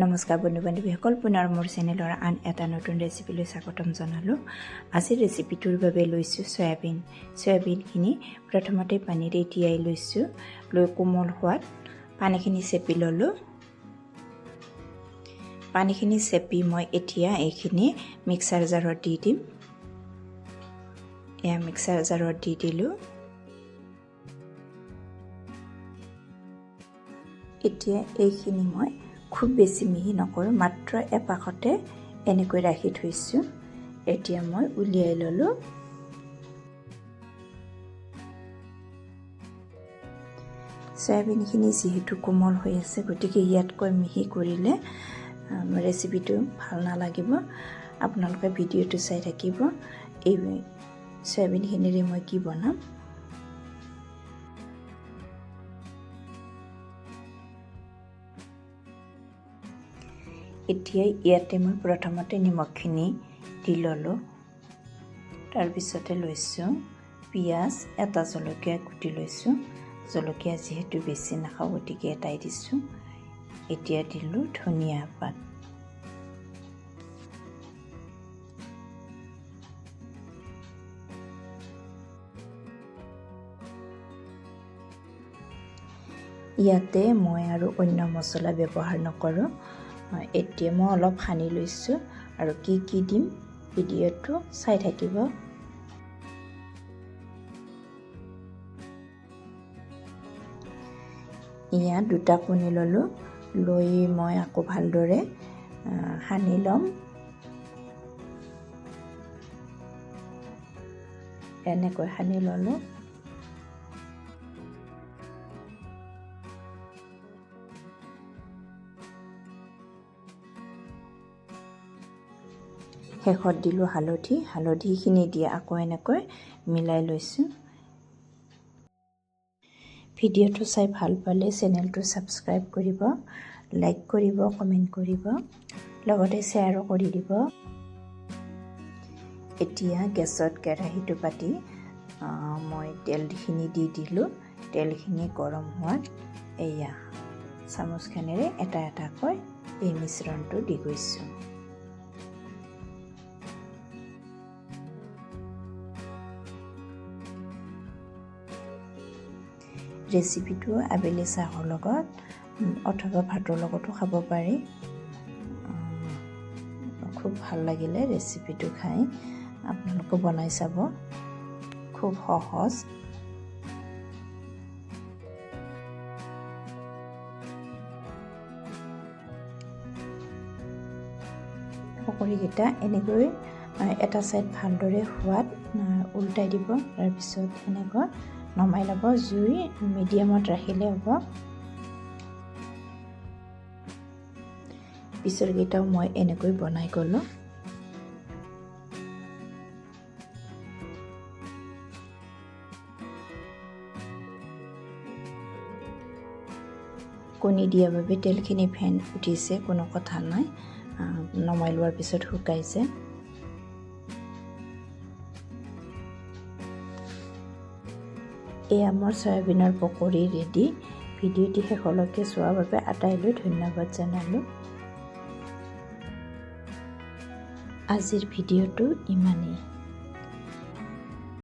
নমস্কাৰ বন্ধু বান্ধৱীসকল, পুনৰ মোৰ চেনেলৰ আন এটা নতুন ৰেচিপিলৈ স্বাগতম জনালোঁ। আজিৰ ৰেচিপিটোৰ বাবে লৈছোঁ চয়াবিন। চয়াবিনখিনি প্ৰথমতে পানীৰে তিয়াই লৈছোঁ, লৈ কোমল হোৱাত পানীখিনি চেপি ল'লোঁ। পানীখিনি চেপি মই এতিয়া এইখিনি মিক্সাৰ জাৰত দি দিম। এয়া মিক্সাৰ জাৰত দি দিলোঁ। এতিয়া এইখিনি মই খুব বেছি মিহি নকৰোঁ, মাত্ৰ এপাকতে এনেকৈ ৰাখি থৈছোঁ। এতিয়া মই উলিয়াই ল'লোঁ। চয়াবিনখিনি যিহেতু কোমল হৈ আছে, গতিকে ইয়াতকৈ মিহি কৰিলে ৰেচিপিটো ভাল নালাগিব। আপোনালোকে ভিডিঅ'টো চাই থাকিব। এই চয়াবিনখিনিৰে মই কি বনাম। এতিয়া ইয়াতে মই প্ৰথমতে নিমখখিনি দি ল'লোঁ। তাৰপিছতে লৈছোঁ পিঁয়াজ, এটা জলকীয়া কুটি লৈছোঁ। জলকীয়া যিহেতু বেছি নাখাওঁ, গতিকে এটাই দিছোঁ। এতিয়া দিলোঁ ধনিয়া পাত। ইয়াতে মই আৰু অন্য মছলা ব্যৱহাৰ নকৰোঁ। এতিয়া মই অলপ সানি লৈছোঁ আৰু কি কি দিম ভিডিঅ'টো চাই থাকিব। ইয়াত দুটা কণী ল'লোঁ, লৈ মই আকৌ ভালদৰে সানি ল'ম। এনেকৈ সানি ল'লোঁ। শেষত দিলোঁ হালধিখিনি দি আকৌ এনেকৈ মিলাই লৈছোঁ। ভিডিঅ'টো চাই ভাল পালে চেনেলটো ছাবস্ক্ৰাইব কৰিব, লাইক কৰিব, কমেণ্ট কৰিব, লগতে শ্বেয়াৰো কৰি দিব। এতিয়া গেছত কেৰাহীটো পাতি মই তেলখিনি দি দিলোঁ। তেলখিনি গৰম হোৱাত এয়া চামুচখনেৰে এটা এটাকৈ এই মিশ্ৰণটো দি গৈছোঁ। ৰেচিপিটো আবেলি চাহৰ লগত অথবা ভাতৰ লগতো খাব পাৰি। খুব ভাল লাগিলে ৰেচিপিটো খাই। আপোনালোকে বনাই চাব, খুব সহজ। পকৰীকেইটা এনেকৈ এটা ছাইড ভালদৰে হোৱাত উল্টাই দিব। তাৰপিছত এনেকৈ নমাই ল'ব। জুই মিডিয়ামত ৰাখিলে হ'ব। পিছৰকেইটাও মই এনেকৈ বনাই গ'লোঁ। কণী দিয়াৰ বাবে তেলখিনি ফেন উঠিছে, কোনো কথা নাই। নমাই লোৱাৰ পিছত শুকাইছে। এয়া মোৰ চয়াবিনৰ পকৰী ৰেডি। ভিডিঅ'টি শেষলৈকে চোৱাৰ বাবে আটাইলৈ ধন্যবাদ জনালোঁ। আজিৰ ভিডিঅ'টো ইমানেই।